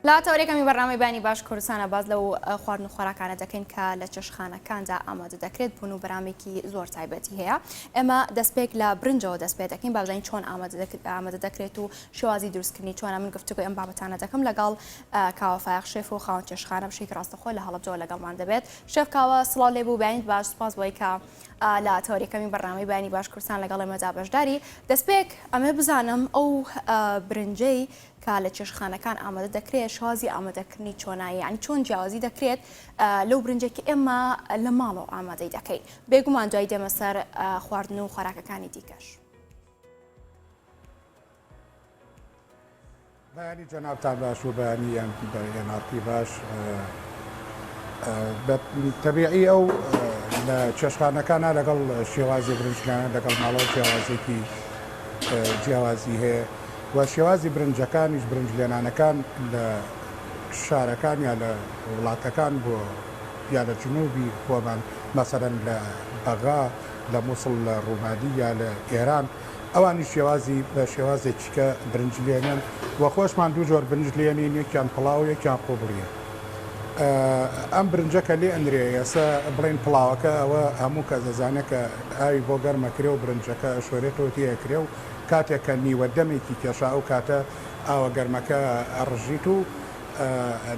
لا تەوەریەکەمی بەڕنامەی بانی باش کوردستانە باز لەو خواردن و خۆراکانە دەکەین کە لە چێشتخانەکاندا ئامادە دەکرێت بوون و بەرامێکی زۆر تایبەتی هەیە. ئێمە دەستپێک لە برنجەوە دەست پێ دەکەین بازانین چۆن ئامادە دەکرێت و شێوازی دروستکردنی چۆنە. من گفتوگۆی ئەم بابەتانە دەکەم لەگەڵ کاوە فایق شێف و خاوەن چێشتخانە بشێکی ڕاستەخۆی لە هەڵەبجەوە لەگەڵمان دەبێت. شێف کاوە سڵاو لێبوو بینیت باش سپاس بۆی کە لە تەوەریەکەمی بەڕنامەی بانی باش کوردستان لەگەڵ ئێمەدا بەشداری. دەستپێک ئەمێ بزانم ئەو برنجەی کە لە چێشتخانەکان ئامادە دەکرێت شازی ئامادەکردنی چۆنایە، یعنی چۆن جیاوازی دەکرێت لەو برنجێکی ئێمە لە ماڵەوە ئامادەی دەکەین. بێگومان دوای دێمە سەر خواردن و خۆراکەکانی دیکەش. بەیانی جەنابتان باش و بەیانی ئێمارتی باش. تەبیعی ئەو لە چێشتخانەکانە لەگەڵ شێوازی برنجەکانە لەگەڵ ماڵەوە شێوازێکی جیاوازی هەیە و شێوازی برنجەکانیش برنج لێنانەکان لە شارەکان یا لە وڵاتەکان بۆ یا لە جنوبی خۆمان مەسەرەن لە بەغا لە مووسڵ لە ڕوومادی یا لە ئێران ئەوانی شێوازی بە شێوازێکی کە برنج لێنن وە خۆشمان دوو جۆر برنج لێنین، یەکیان پڵاو یەکیان قوبڵیە. ئەم برنجەکە لێ ئەندرێ ئێستا بڵین پڵاوەکە ئەوە هەموو کە دەزانێت کە ئاوی بۆ گەرمەکرێ و برنجەکە شۆرێتەوە تێکرێ و کاتێک کە نیوە دەمێکی کێشا و کاتە ئاوە گەرمەکە ئەڕژیت و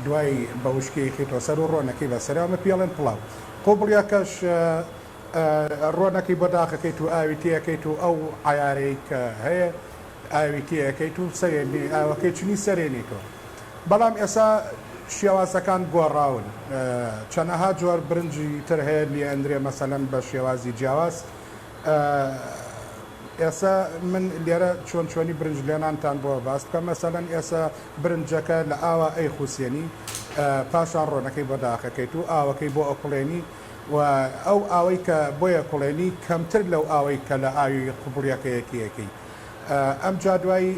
دوای بە وشکی خیتۆ سەر و ڕۆنەکەی بەسەرەوە پێڵێن پڵاو. قوبڵیەکەش ڕۆنەکەی بۆ داخەکەیت و ئاوی تێەکەیت و ئەو عیارەی کە هەیە ئاوی تێەکەیت و سەرێنی ئاوەکەی چنی سەرێنیتەوە. بەڵام ئێستا شێوازەکان گۆڕاون، چەندەها جۆر برنجی تر هەیە لێ ئەندرێ مەسەلەن بە شێوازی جیاواز. ئێستا من لێرە چۆن چۆنی برنج لێنانتان بۆ باس بکەم. مەسەلەن ئێستا برنجەکە لە ئاوا ئەی خوسێنی پاشان ڕۆنەکەی بۆ داخەکەیت و ئاوەکەی بۆ ئەکوڵێنی و ئەو ئاوەی کە بۆیە کوڵێنی کەمتر لەو ئاوەی کە لە ئاوی قوبڵیەکە یەکیەکەی. ئەم جادوایی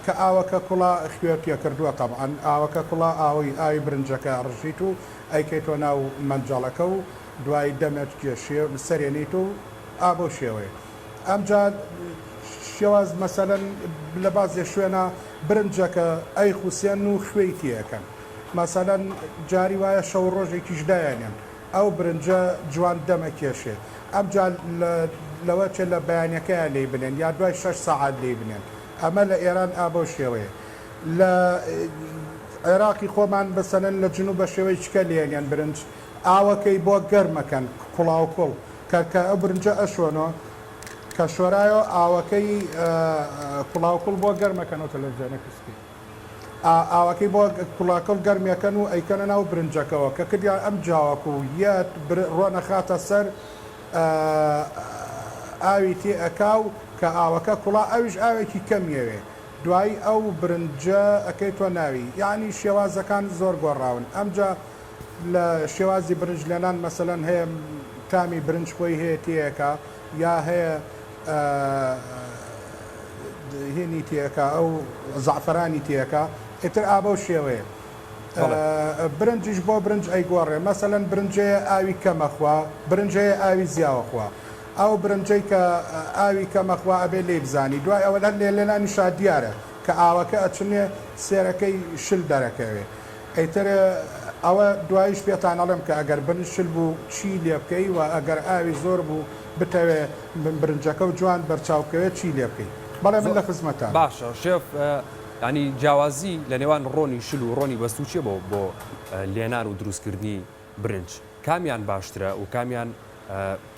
کە ئاوەکە کوڵا خوێتیە کردووە تەبعەن ئاوەکە کوڵا ئاوی برنجەکە ڕژیت و ئەیکەیتۆ ناو مەنجەڵەکە و دوای دەمێت کێشێ سەرێنیت و ئابۆ شێوەیە. ئەمجا شێواز مەسەلەن لە بازێ شوێنە برنجەکە ئەی خوسێن و خوێی تیەکەن. مەسەلەن جاری وایە شەو ڕۆژێکیش دایانێن ئەو برنجە جوان دەمە کێشێ. ئەمجا لەوە چێ لە بەیانەکەیە لێ بنێن یا دوای 6 ساعات لێ بنێن. ئەمە لە ئێران ئابۆ شێوەیە. لە عێراقی خۆمان بەسەنەن لە جنوب بە شێوەی چکە لێنیان برنج ئاوەکەی بۆ گەرمەکەن کوڵاو کوڵ کە ئەو برنجە ئەشۆنەوە کە شۆرایەوە ئاوەکەی کوڵاوکڵ بۆ گەرمەکەنەوە تەلەڤیزیۆنە کەسکی ئاوەکەی بۆ کوڵاکڵ گەرمەکەن و ئەیکەنە ناو برنجەکەەوە کە کردیان ئەم جاوەکو و یەت ڕۆنە خاتە سەر ئاوی تێ ئەکاو کە ئاوەکە کوڵا ئەویش ئاوێکی کەمیەوێ دوایی ئەو برنجە ئەەکەی تۆ ناوی یعنی شێوازەکان زۆر گۆڕاون. ئەمجا لە شێوازی برنج لێنان مەسەلەن هەیە تامی برنج خۆی هەیە تێەکە یا هەیە هێنی تێەکە ئەو زعفرانی تێەکە ئیتر ئابە و شێوەیە. برنجیش بۆ برنج ئەیگۆڕێ مەسەلەن برنجەیە ئاوی کەمەخوا برنجەیە ئاوی زیاوەخوا ئەو برنجەی کە ئاوی کەمەخوا ئەبێ لێ بزانی دوای ئەوە لێلانی شا دیارە کە ئاوەکە ئەچنێ سێرەکەی شل دەرەکەوێ. ئەیتر ئەوە دوایش پێتان ئەڵێم کە ئەگەر برنج شل بوو چی لێ بکەی و ئەگەر ئاوی زۆر بوو بتەوێ برنجەکە و جوان بەرچاوکەوێت چی لێ بکەیت. بەڵێ من لە خزمەتان باشە شێف ینی جیاوازی لە نێوان ڕۆنی شل و ڕۆنی بەستوچێ بۆ لێنان و دروستکردنی برنج کامیان باشترە و کامیان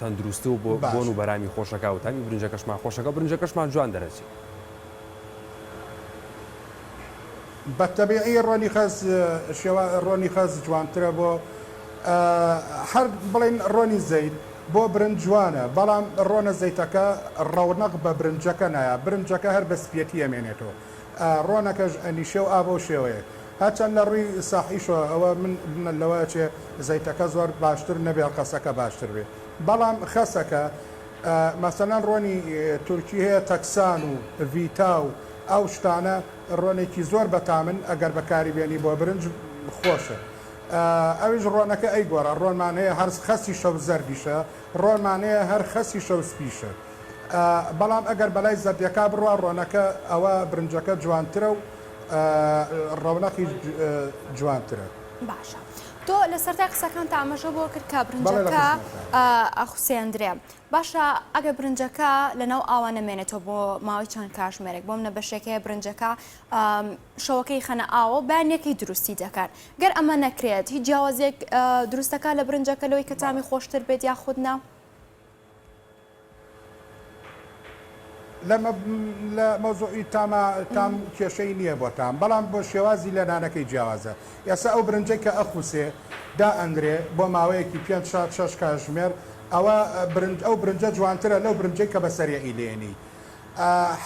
تەندروستە و بۆن و بەرامی خۆشەکە و تامی برنجەکەشمان خۆشەکە برنجەکەشمان جوان دەرەچێت. بە تەبیعی ڕۆنی خەز جوانترە بۆ هەر بڵین ڕۆنی زەید بۆ برنج جوانە بەڵام ڕۆنە زەیتەکە ڕەونەق بە برنجەکە نایە برنجەکە هەر بە سپێتی ئەمێنێتەوە ڕۆنەکەش ئەنیشێ و ئابۆ شێوەیە هەرچەند لە ڕووی ساحیشەوە ئەوە من لەوە چێ زەیتەکە زۆر باشتر نەبێ قەسەکە باشتر بێ بەڵام خەسەکە مەسەلەن ڕۆنی تورکی هەیە تەکسان و ڤیتا و ئەو شتانە ڕۆنێکی زۆر بەتامن ئەگەر بەکاری بێنی بۆ برنج خۆشە. ئەویش ڕۆنەکە ئەی گۆڕە ڕۆنمان هەیە هەر خەسی شەو زەردیشە ڕۆنمان هەیە هەر خەسی شەو سپیشە. بەڵام ئەگەر بەلای زەردیەکە بڕوا ڕۆنەکە ئەوە برنجەکە جوانترە و ڕەونەقی جوانترە. باشە. تۆ لە سەرای قسەکان ئاماژە بۆ کرد کە برنجەکە ئەخوسێندرێ. باشە ئەگە برنجەکە لەناو ئاوا نەمێنێتەوە بۆ ماوەی چەند کاتژمێرێک بۆم نە بەشێکەیە برنجەکە شەوەکەی خەنە ئاوە بەیانەکەی دروستی دەکات. گەر ئەمە نەکرێت هیچ جیاوازێک دروستەکە لە برنجەکە لەوەی کە تامی خۆشتر بێت یاخود نا؟ لە مەوزوعی تام کێشەی نییە بۆ تام، بەڵام بۆ شێوازی لە نانەکەی جیاوازە. ئێستا ئەو برنجەی کە ئەخوسێ دا ئەنگرێ بۆ ماوەیەکی 5-6 کاتژمێر ئەو برنجە جوانترە لەو برنجەی کە بەسەریعی لێنی.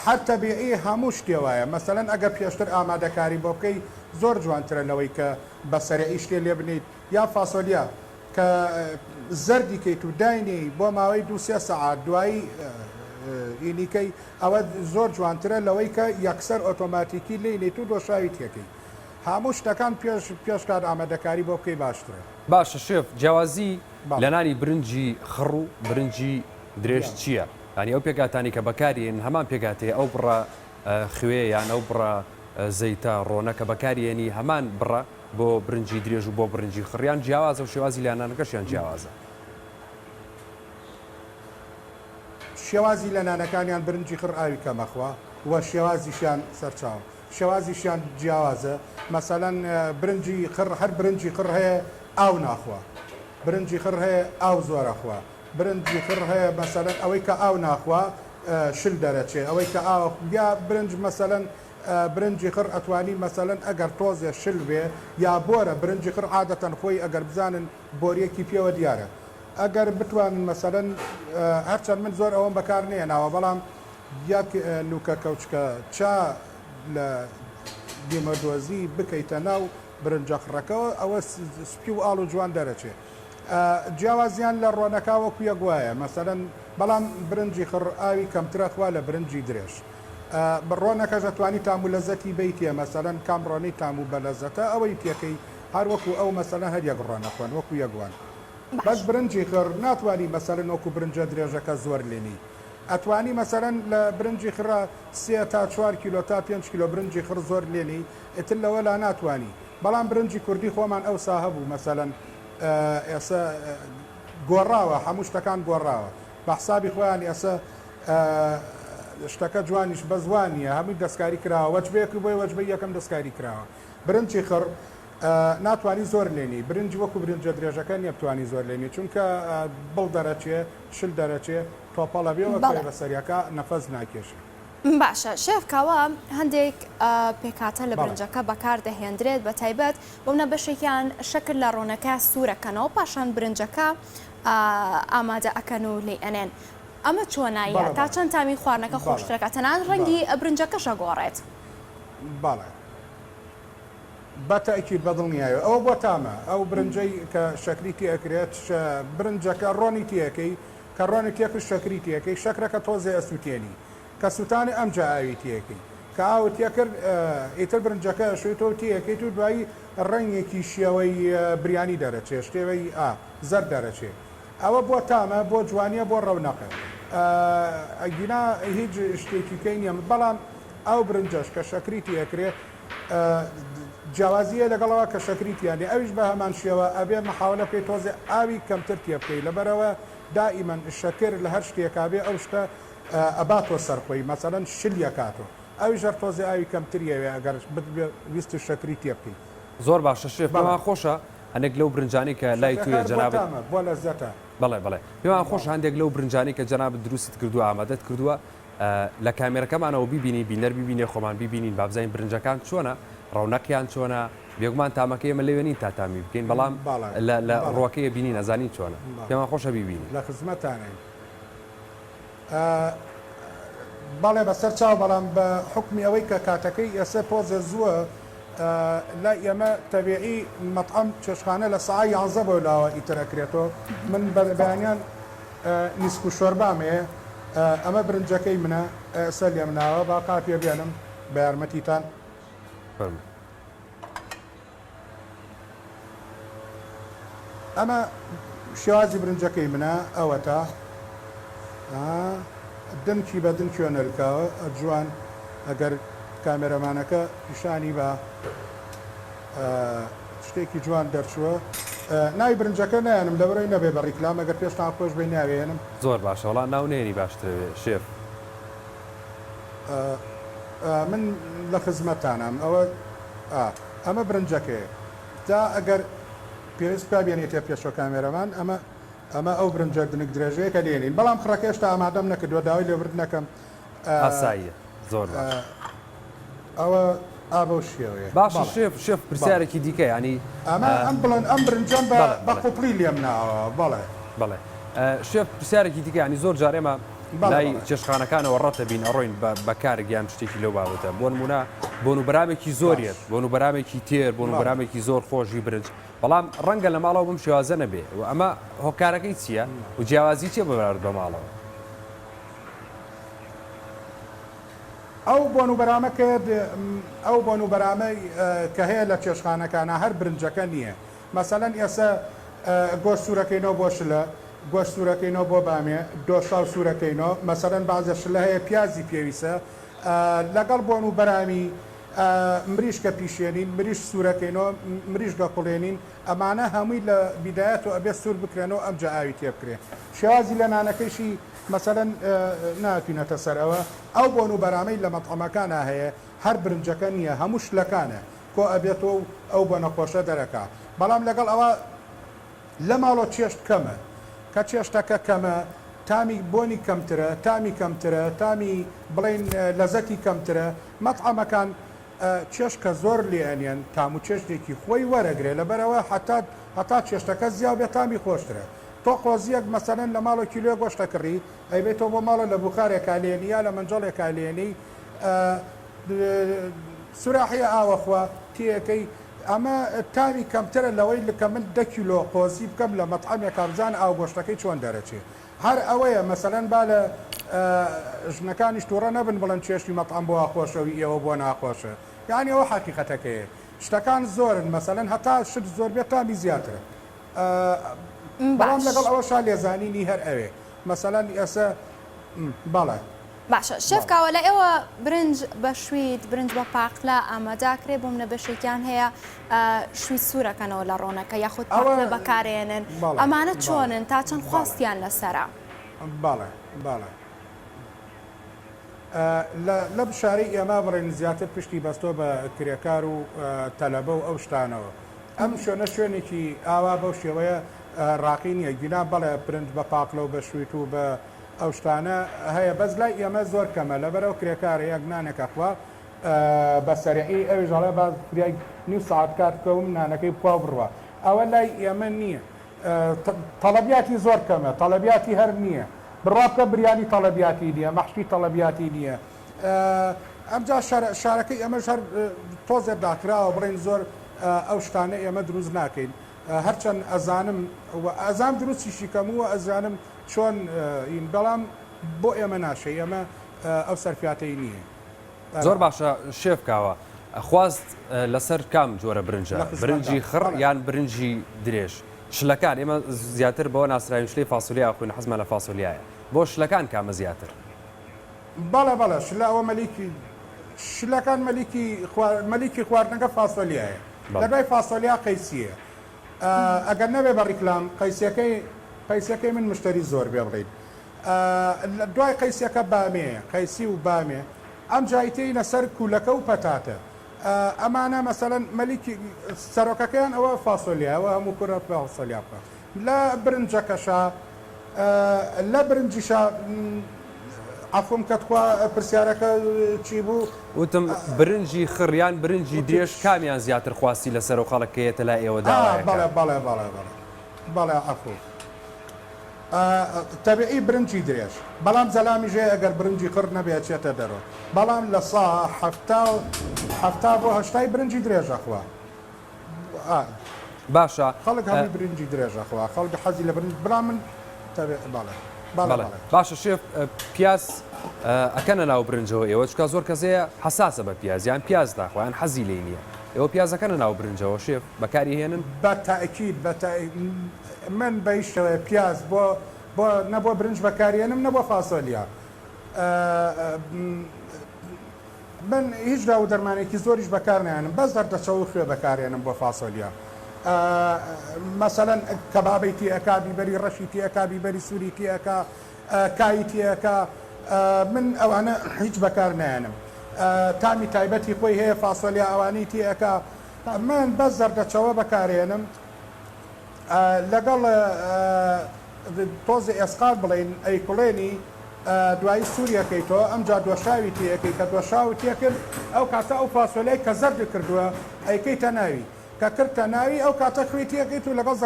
هەر تەبیعی هەموو شتێوایە، مەسەلەن ئەگەر پێشتر ئامادەکاری بۆ بکەی زۆر جوانترە لەوەی کە بەسەریعی شتێ لێ بنیت، یا فاسۆلیا کە زەردی کەیت و داینی بۆ ماوەی 2-3 سەعات دوایی ئینیکەی ئەوە زۆر جوانترە لەوەی کە یەکسەر ئۆتۆماتیکی لێنێت و دۆشاوی تێکەی. هەموو شتەکان پێشکات ئامادەکاری بۆ بکەی باشترە. باشە شێف جیاوازی لە نانی برنجی خڕ و برنجی درێژ چییە؟ ینی ئەو پێکاتانی کە بەکارێن هەمان پێکاتێ ئەو بڕە خوێ یان ئەو بڕە زەیتە ڕۆنەکە بەکارێنی هەمان بڕە بۆ برنجی درێژ و بۆ برنجی خڕیان جیاوازە و شێوازی لایەنانەکەشیان جیاوازە. شێوازی لە نانەکانیان برنجی خڕ ئاوی کەمەخوا وە شێوازیشیان سەرچاو، شێوازیشیان جیاوازە. مەسەلەن برنجی خڕ هەر برنجی خڕ هەیە ئاو ناخوا، برنجی خڕ هەیە ئاو زۆرەخوا، برنجی خڕ هەیە مەسەلەن ئەوەی کە ئاو ناخوا شل دەرەچێ، ئەوەی کە ئاو یا برنج مەسەلەن برنجی خڕ ئەتوانی مەسەلەن ئەگەر تۆزێ شل بێ یا بۆرە برنجی خڕ عادەتەن خۆی ئەگەر بزانن بۆریەکی پێوە دیارە. ئەگەر بتوانن مەسەلەن هەرچەند من زۆر ئەوەم بەکار نێناوە، بەڵام یەک لوکە کەوچکە چا لە دیمەدۆزی بکەیتە ناو برنجە خڕەکەەوە ئەوە سپی و ئاڵ و جوان دەرەچێ. جیاوازیان لە ڕۆنەکە وەکو یەکوایە، مەسەلەن بەڵام برنجی خڕ ئاوی کەمترەخوا لە برنجی درێژ. ڕۆنەکەش دەتوانی تام و لەزەتی بیتێ، مەسەلەن کامڕۆنی تام و بەلەزەتە ئەوەی تێکەی هەر وەکو ئەو مەسەلەن هەر یەک ڕۆنە خوێن وەکو یەکوان. بەس برنجی خڕ ناتوانانی مەسەلەن وەکو برنجە درێژەکە زۆر لێنی. ئەتوانی مەسەلەن لە برنجی خڕە 3 تا 4 کیلۆ تا 5 کیلۆ برنجی خڕ زۆر لێنی، ئتر لەوە لا ناتوانی. بەڵام برنجی کوردی خۆمان ئەو ساهە بوو، مەسەلەن ئێستا گۆڕاوە، هەموو شتەکان گۆڕاوە بە حسابی خۆیان. ئێستا شتەکە جوانیش بە زوانیە، هەمووی دەستکاری کراوە، وەجبەیەکی بۆی وەجبەی یەکەم دەستکاری کراوە. برنجی خڕ ناتوانی زۆر لێنی، برنجی وەکو برنجە درێژەکە نیەتوانی زۆر لێنی، چونکە بڵ دەرەچێ شل دەرەچێ تۆپەڵە بێەوە بەسەریەکە نەفەس ناکێشێ. باشە شێفکەوە هەندێک پێکاتە لە برنجەکە بەکار دەهێنرێت بە تایبەت بۆمنە بەشێکیان شکل لە ڕۆنەکە سوورەکەنەوە پاشان برنجەکە ئامادە ئەکەن و لێ ئەنێن. ئەمە چۆنایە تا چەند تامی خواردنەکە خۆشترەکە تەنان ڕەنگی برنجەکەشە گۆڕێت. باڵێ بەتەکی بەدڵنیایە ئەوە بۆ تامە ئەو برنجەی کە شەکری تێکرێت برنجەکە ڕۆنی تیەکەی کە ڕۆنی تێک شەکری تیەکەی شەکرەکە تۆزێ ئەسووتێنی کە سووتانی ئەمجا ئاوی تیەکەی کە ئاو تێکرد ئیتر برنجەکە شوێتەوە تیەکەیت و دوایی ڕەنگێکی شێوەی بریانی دەرەچێ شتێوەی زەر دەرەچێ. ئەوە بۆ تامە بۆ جوانیە بۆ ڕەونەقە ئەگینا هیچ شتێکیکەی نییە، بەڵام ئەو برنجەش کە شەکری تیەکرێت جیاوازیە لەگەڵەوە کە شەکریتیانێ ئەویش بە هەمان شێوە ئەبێ مەحاولە پێی تۆزێ ئاوی کەمتر تێ بکەی لەبەرەوە دائیمەن شەکر لە هەر شتێکابێ ئەو شتە ئەباتۆ سەرخۆی مەسەلەن شلیەکاتۆ ئەوی ژەر تۆزێ ئاوی کەمتریەوێ ئەگەر ویست شەکری تێ بکەی. زۆر باشە شێف پێمان خۆشە هەندێک لەو برنجانی کە لای توێ جەنابەت بۆ لەزەتە بەڵێ پێمان خۆش هەندێک لەو برنجانی کە جەنابەت دروست کردووە ئامادەت کردووە لە کامێرەکەمانەوە بیبینی بینەر ببینێ خۆمان ببینین با بزانین برنجەکان چۆنە ڕەونەقیان چۆنە بێگومان تامەکە ئێمە لەوێنین تا تامی بکەین بەڵام لە ڕۆکەیە بینی نەزانین چۆنە پێمان خۆشە ببینی لە خزمەتانین. بەڵێ بەسەر چاو بەڵام بە حکمی ئەوەی کە کاتەکەی ئێستا پۆزە زووە لە ئێمە تەبیعی مەطعەم چێشخانە لە سەعای 11 بۆ لاوە ئیترەکرێتەوە من بەیانیان نیسک و شۆربامێ ئەمە برنجەکەی منە ئێستا لێم ناوە با قاپێ بێنم بە یارمەتیتان. ئەمە شێوازی برنجەکەی منە ئەوە تا دنکی بە دن کوێنەرکاوە جوان ئەگەر کامێرەمانەکە پیشانی بە شتێکی جوان دەرچووە ناوی برنجەکە نیانم لەبەرەوەی نەبێ بە ڕیکلام ئەگەر پێشتان خۆش بێ ناوێنم زۆر باشە وڵات ناونێنی باشترێ شێف من لە خزمەتانم ئەمە برنجەکەیە دا ئەگەر پێویست بابێنێتە پێشۆ کامێرەمان ئەمە ئەو برنجە دنگ درێژەیە کە لێنین بەڵام خڕەکە هێشتا ئامادەم نەکردووە داوای لێورد نەکەم ئاساییە زۆر ئەوە ئابە شێوەیە باشە شێف پرسیارێکی دیکە ینی ئەم بڵێن ئەم برنجەم بە قوپڵی لێم ناوە بەڵێ شێف پرسیارێکی دیکە ینی زۆر جارێمە لای چێشخانەکانەوە ڕەتە بین ئەڕۆین بەکارێکیان شتێکی لەو بابەتە بۆ نمونە بۆن و بەرامێکی زۆریت بۆن و بەرامێکی تێر بۆن و بەرامێکی زۆر خۆشی برنج بەڵام ڕەنگە لە ماڵەوە بم شێوازە نەبێ و ئەمە هۆکارەکەی چییە و جیاوازی چێ ببرد بە ماڵەوە ئەو بۆن و بەرامەکە ئەو بۆن و بەرامەی کە هەیە لە چێشخانەکانە هەر برنجەکە نییە مەسەلەن ئێستا گۆشت سوورەکەینەوە بۆ شلە گۆشت سوورەکەینەوە بۆ بامێ دۆشاو سوورەکەینەوە مەسەلەن بازە شلە هەیە پیازی پێویستە لەگەڵ بۆن و بەرامی مریشکە پیشێنین مریش سوورەکەینەوە مریشگە قوڵێنین ئەمانە هەمووی لە بیدایەت و ئەبێ سوور بکرێنەوە ئەم جاوی تێ بکرێن شێوازی لە نانەکەیشی مەسەلەن ناتوینەتە سەرەوە ئەو بۆن و بەرامەی لە مەطعەمەکانە هەیە هەر برنجەکە نییە هەموو شلەکانە کۆ ئەبێتەوە ئەو بۆ نەخۆشە دەرەکە بەڵام لەگەڵ ئەوە لە ماڵۆ چێشت کەمە کە چێشتەکە کەمە تامی بۆنی کەمترە تامی کەمترە تامی بڵین لەزەتی کەمترە مەطعەمەکان چێشکە زۆر لێنێن تام و چێشتێکی خۆی وەرەگرێ لەبەرەوە هەتا چێشتەکە زیاو بێ تامی خۆشترە تۆ قۆزیەک مەسەلەن لە ماڵۆ کیلۆ گۆشتە کڕی ئەیبێتەوە بۆ ماڵە لە بوخارێکا لێنی یا لە منجەڵێکا لێنی سوراحی ئاوەخوا تیەکەی ئەمە تامی کەمترە لەوەی لکە من 10 کیلۆ قۆزی بکەم لە مەطعەمێک کارزان ئاو گۆشتەکەی چۆن دەرەچێ هەر ئەوەیە مەسەلەن با لە ژنەکانیش تووڕە نەبن بڵند چێشتی مەطعەم بۆ خۆشەوی ئێوە بۆ ناخۆشە یعنی ئەوە حقیقەتەکەیە شتەکان زۆرن مەسەلەن هەتا شت زۆر بێت تامی زیاترە بەڵام لەگەڵ ئەوەشا لێزانینی هەر ئەوێ مەسەلەن ئێستا بەڵێ باشە شێفکاوە لە ئێوە برنج بە شوید برنج بە پاقلە ئاماداکرێ بۆم لە بەشێکیان هەیە شوید سوورەکەنەوە لە ڕۆنەکە یاخود پاقلە بەکارێنن ئەمانە چۆنن تا چەند خواستیان لەسەرە باڵێ باڵێ لە بشارەی ئێمە بڕێن زیاتر پشتی بەستۆ بە کرێکار و تەلەبە و ئەو شتانەوە ئەم شوێنە شوێنێکی ئاوا بەو شێوەیە ڕاقی نییە گینا بەڵێ برنج بە پاقلە و بە شویت و بە ئەو شتانە هەیە بەس لای ئێمە زۆر کەمە لەبەرەوە کرێکارە یەک نانێکە خوا بە سەرعی ئەوی ژەڵێ باز فریای نیو ساعت کارکەوم نانەکەی بخوا بڕوە ئەوە لای ئێمە نییە تەڵەبیاتی زۆر کەمە تەڵەبیاتی هەر نییە بڕابکە بریانی تەڵەبیاتی نییە مەحشی تەڵەبیاتی نییە ئەمجا شارەکەی ئەمە هەر تۆزێک داکراوە بڕین زۆر ئەو شتانە ئێمە دروست ناکەین هەرچەند ئەزانم ئەزان دروستیشی کەم و ئەزانم چۆن بەڵام بۆ ئێمە ناشە ئێمە ئەو سەرفاتەی نییە زۆر باشە شێفکاوە خواست لەسەر کام جۆرە برنجە برنجی خڕ یان برنجی درێژ شلەکان ئێمە زیاتر بەوە ناسراوین شلەی فاسۆلیا خوێن حەزمە لە فاسۆلیایە بۆ شلەکان کامە زیاتر بەڵێ بەڵێ شلەوە مەلیکی شلەکان مەلیکی خواردنەکە فاسۆلیایە لەبای فاسۆلیا قەیسیە ئەگەر نەبێ بە ڕیکلام قەیسەکەی من مشتری زۆر بێ بڵین دوای قەیسەکە بامەیە قەیسی و بامێ ئەم جایتەی لەسەر کوولەکە و پەتاتە ئەمانە مەسەلەن مەلیکی سەرۆکەکەیان ئەوە فاسۆلیاوە هەموو کوڕە فاسۆلیا بکە لە برنجەکەشا لە برنجیشا عفوم کەتخوا پرسیارەکە چی بوو وتم برنجی خڕیان برنجی درێژ کامیان زیاتر خواستی لەسەر و خەڵکەیەتە لا ئێوە بەڵێ عفو تەبیعی برنجی درێژ بەڵام زەلامیژێ ئەگەر برنجی خڕ نەبێت چێتە دەرەوە بەڵام لە سا هەفتا بۆ هەشتای برنجی درێژەخوا باشە خەڵک هەمی برنجی درێژەخوا خەڵک حەزی لە برنج برا من بەڵێ باشە شێف پیاز ئەکەنە ناو برنجەوە ئێوە چکە زۆر کەسەیە حساسە بە پیازیان پیاز داخوایان حەزی لێ نییە ئێوە پیازەکەنە ناو برنجەوە شێف بەکاری هێنن بە تاکید من بەیشتەوە پیاز بۆ نەبووە برنج بەکارێنم نەبووە فاسۆلیا من هیچ داو دەرمانێکی زۆریش بەکارنیانم بەس دەردەچەوە خوێ بەکارێنم بۆ فاسۆلیا مەسەلەن کەبابی تیەکا بیبەری ڕەشی تیەکا بیبەری سووری تیەکا کایی تیەکا من ئەوانە هیچ بەکار نایەنم تامی تایبەتی خۆی هەیە فاسۆلیا ئەوانەی تیەکا من بەس دەردەچەوە بەکارێنم لەگەڵ تۆزی ئێسقات بڵین ئەیکوڵێنی دوایی سووریەکەیتەوە ئەمجا دۆشاوی تیەکەی کە دۆشاوی تێکرد ئەو کاتە ئەو فاسۆلەی کە زەرد کردووە ئەیکەیتە ناوی کە کردتە ناوی ئەو کاتە خوێ تیەکەیت و لەگەڵ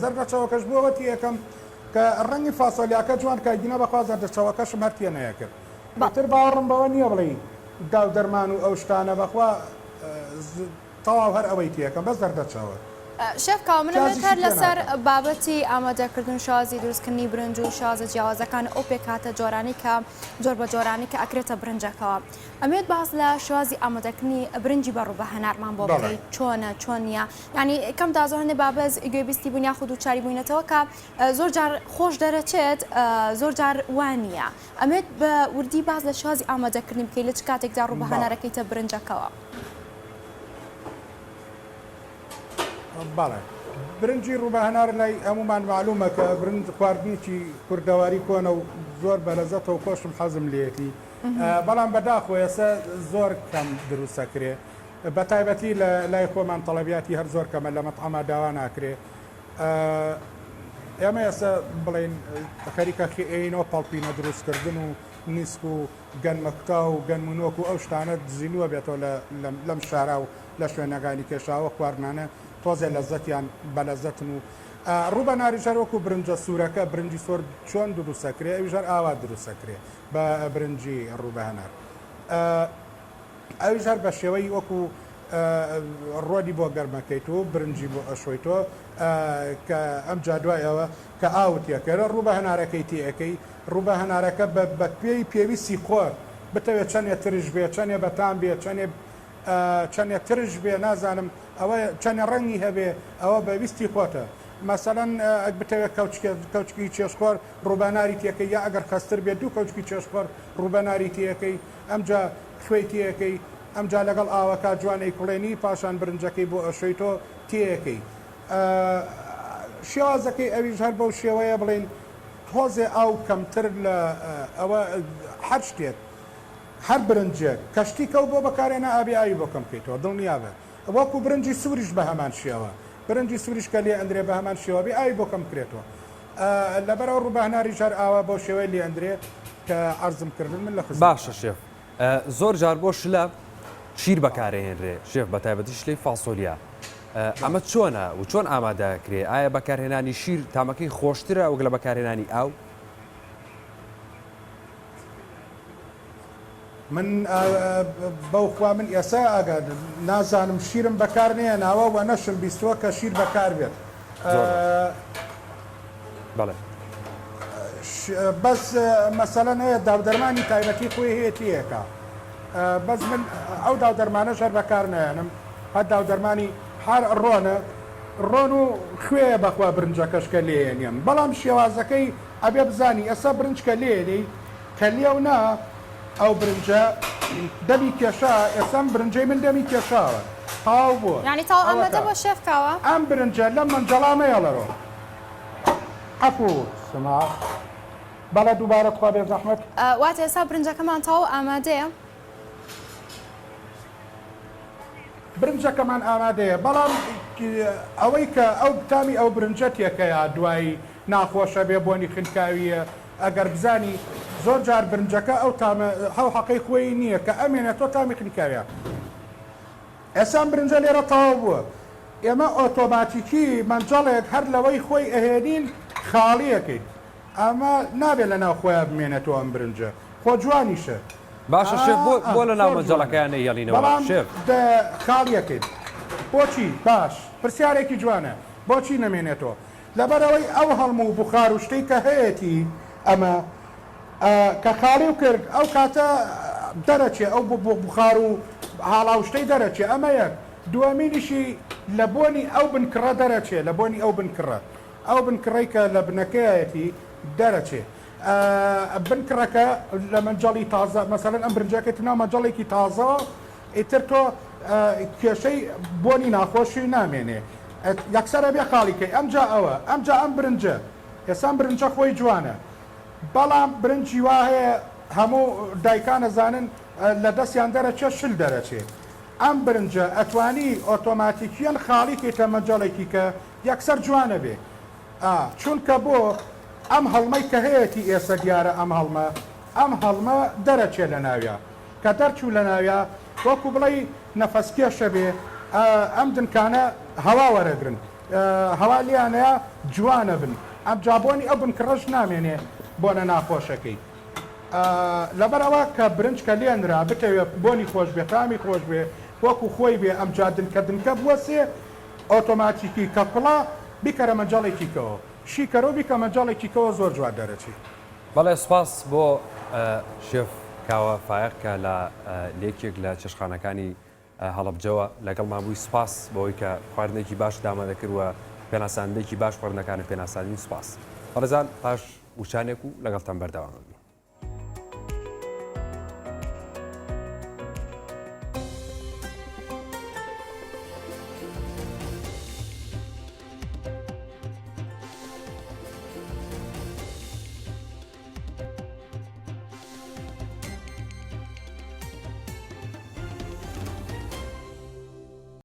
زەردەچەوەکەش بووەوە تیەکەم کە ڕەنگی فاسۆلیاکە جوان کاگینە بەخوا زەردەچەوەکەشم هەر تێ نەیەکرد تر باوەڕم بەوە نییە بڵێ داو دەرمان و ئەو شتانە بەخوا تەواو هەر ئەوەی تیەکەم بەس زەردەچەوە شێف کاملەوێت هەر لەسەر بابەتی ئامادەکردن شازی دروستکردنی برنج و شازە جیاوازەکان ئەو پێکاتە جۆرانی کە جۆر بە جۆرانی کە ئەکرێتە برنجەکەەوە ئەمێت باز لە شازی ئامادەکردنی برنجی بەڕوو بە هەنارمان بۆ بڵێ چۆنە چۆن نیە ینی کەم دا زۆر هەندێک بابەز گوێبیستی بوون یاخود و چاری بووینەتەوە کە زۆر جار خۆش دەرەچێت زۆر جار وان نییە ئەمێت بە وردی باز لە شازی ئامادەکردنی بکەیت لە چ کاتێکدا ڕوو بە هەنارەکەیتە برنجەکەەوە باڵێ برنجی ڕووبەهەنار لای هەمومان معلومە کە برنج خواردنیی کوردەواری کۆنە و زۆر بەلەزەتەوە خۆشم حەزم لێتی بەڵام بەداخۆ ئێستا زۆر کەم دروستەکرێ بە تایبەتی لە لای خۆمان تەڵەبیاتی هەر زۆر کەمە لە مەطعەما داوا ناکرێ ئێمە ئێستا بڵێن خەریکە خێینەوە پەڵپینە دروستکردن و نیسک و گەنمەکتا و گەنمونۆک و ئەو شتانە زیینووە بێتەوە لەم شارا و لە شوێنەکانی کێشاوە خواردنانە تۆزێ لەزەتیان بەلەزەتن و ڕوو بە ناریژەر وەکو برنجە سوورەکە برنجی سۆر چۆن دروستەکرێ ئەویژەر ئاوا دروستەکرێ بە برنجی ڕووبەهەنار ئەویژەر بە شێوەی وەکو ڕۆدی بۆ گەرمەکەیت و برنجی بۆ ئەشۆیتۆ کە ئەم جادوایەوە کە ئاوتیەکەرە ڕوو بە هەنارەکەی تیەکەی ڕوو بە هەنارەکە بە پێی پێویستی خۆر بتەوێت چەندێ ترش بێ چەندێ بەتان بێ چەندێک ترش بێ نازانم ئەوە چەند ڕەنگی هەبێ ئەوە بەویستی خۆتە مەسەلەن ئەک بتەوێت کەوچکی چێشخۆر ڕووبەناری تیەکەی یا ئەگەر خەستر بێت دوو کەوچکی چێشخۆر ڕووبەناری تیەکەی ئەمجا خوێی تیەکەی ئەمجا لەگەڵ ئاوەکە جوانەی کوڵێنی پاشان برنجەکەی بۆ ئەشۆیتۆ تیەکەی شێوازەکەی ئەویش هەر بەو شێوەیە بڵێن تۆزێ ئاو کەمتر لە ئەوە هەر شتێک هەر برنجێک کەشتی کەوت بۆ بەکارێنە ئابی ئاوی بۆ کەم بکەیتەوە دڵنیابە وەکو برنجی سووریش بە هەمان شێوە برنجی سووریش کە لێ ئەندرێ بە هەمان شێوەبی ئاوی بۆ کەم بکرێتەوە لەبەرەوە ڕووبەهەناری ژەر ئاوا بۆ شێوەی لێ ئەندرێ کە عەرزمکردن من لە خزم باشە شێف زۆر جار بۆ شلە شیر بەکارهێنرێ شێف بە تایبەتی شلەی فاسۆلیا ئەمە چۆنە و چۆن ئامادەکرێ ئایا بەکارهێنانی شیر تامەکەی خۆشترە وەک لە بەکارهێنانی ئاو من بەوخوا من ئێسا ئاگاد نازانم شیرم بەکار نەیە ناوە و نەشم بیستوە کە شیر بەکار بێت بەڵێ بەس مەسەلەن هەیە داودەرمانی تایبەتی خۆی هەیەتیەکە بەس من ئەو داودەرمانە شەر بەکار نایەنم هەر داودەرمانی هەر ڕۆن و خوێ بەخوا برنجەکەشکە لێنیم بەڵام شێوازەکەی ئەبێ بزانی ئەسا برنجکە لێنی کە لێو نا ئەو برنجە دەمی کێشا ئێسم برنجەی من دەمی کێشاوە تاو بووە ینی تاو ئەمەدە بۆ شێفکاوە ئەم برنجە لەم منجەڵامەیە لەڕۆ ئەفوو سما بەڵە دووبارە خوا بێ زەحمەت واتە ئێستا برنجەکەمان تاو ئامادەیە برنجەکەمان ئامادەیە بەڵام ئەوەی کە ئەو تامی ئەو برنجە تێکەیە دوایی ناخۆشە بێ بۆنی خنکاویە ئەگەر بزانی زۆر جار برنجەکە ئەو تامە هەو حەقەی خۆی نییە کە ئەمێنێت تۆ تامی خنکاویە ئێستا برنجە لێرە تەواو بووە ئێمە ئۆتۆماتیکی مەنجەڵێک هەر لەوەی خۆی ئەهێنین خاڵیەکەیت ئەمە نابێت لە ناو خۆیان بمێنێتەوە ئەم برنجە خۆ جوانیشە باشە شێف بۆ لە ناو مەنجەڵەکەیان نەیەڵینەوە شێف خاڵیەکەیت بۆچی باش پرسیارێکی جوانە بۆچی نەمێنێتەوە لەبەرەوەی ئەو هەڵمو و بخار و شتەی کە هەیەی ئەمە کە خاڵی و کرد ئەو کاتە دەرەچێ ئەو بۆ بخار و هاڵاوشتەی دەرەچێ ئەمە یەک دووەمینیشی لە بۆنی ئەو بنکڕە دەرەچێ لە بۆنی ئەو بنکڕە ئەو بنکڕی کە لە بنەکەیەتی دەرەچێ بنکڕەکە لە مەنجەڵی تازە مەسەلەن ئەم برنجەکەی ناو مەنجەڵێکی تازەوە ئیتر تۆ کێشەی بۆنی ناخۆشی نامێنێ یەکسەرە بێ خاڵیکەی ئەمجا ئەوە ئەمجا ئەم برنجە ئێستا برنجە خۆی جوانە بەڵام برنجی وا هەیە هەموو دایکان ئەزانن لە دەستیان دەرەچێ شل دەرەچێ ئەم برنجە ئەتوانی ئۆتۆماتیکیان خاڵیکێتە مەنجەڵێکی کە یەکسەر جوانە بێ چونکە بۆ ئەم هەڵمەی کە هەیەی ئێستا دیارە ئەم هەڵمە دەرەچێ لە ناویە کە دەرچوو لە ناویە وەکو بڵێ نەفەسکێشە بێ ئەم دنکانە هەوا وەرەگرن هەوا لیانەیە جوانە بن ئەم جابۆنی ئەو بنکڕەش نامێنێ بۆنە ناخۆشەکەی لەبەرەوە کە برنج کە لێنرا بتەوێت بۆنی خۆش بێ تامی خۆش بێ وەکو خۆی بێ ئەم جادنکە دنکە بوەسێ ئۆتۆماتیکی کە کوڵا بیکەرە مەنجەڵێکی کەەوە شیکەرۆ بیکە مەنجەڵێکی کەەوە زۆر جوان دەرەچی بەڵێ سپاس بۆ شێف کاوە فایق کە لە لێکێک لە چێشخانەکانی هەڵەبجەوە لەگەڵ مابووی سپاس بەوەی کە خواردنێکی باش دامادەکردووە پێناساندێکی باش خواردنەکانی پێناسانی سپاس بەڕێزان پاش وشانێک و لەگەڵتان بەردەوام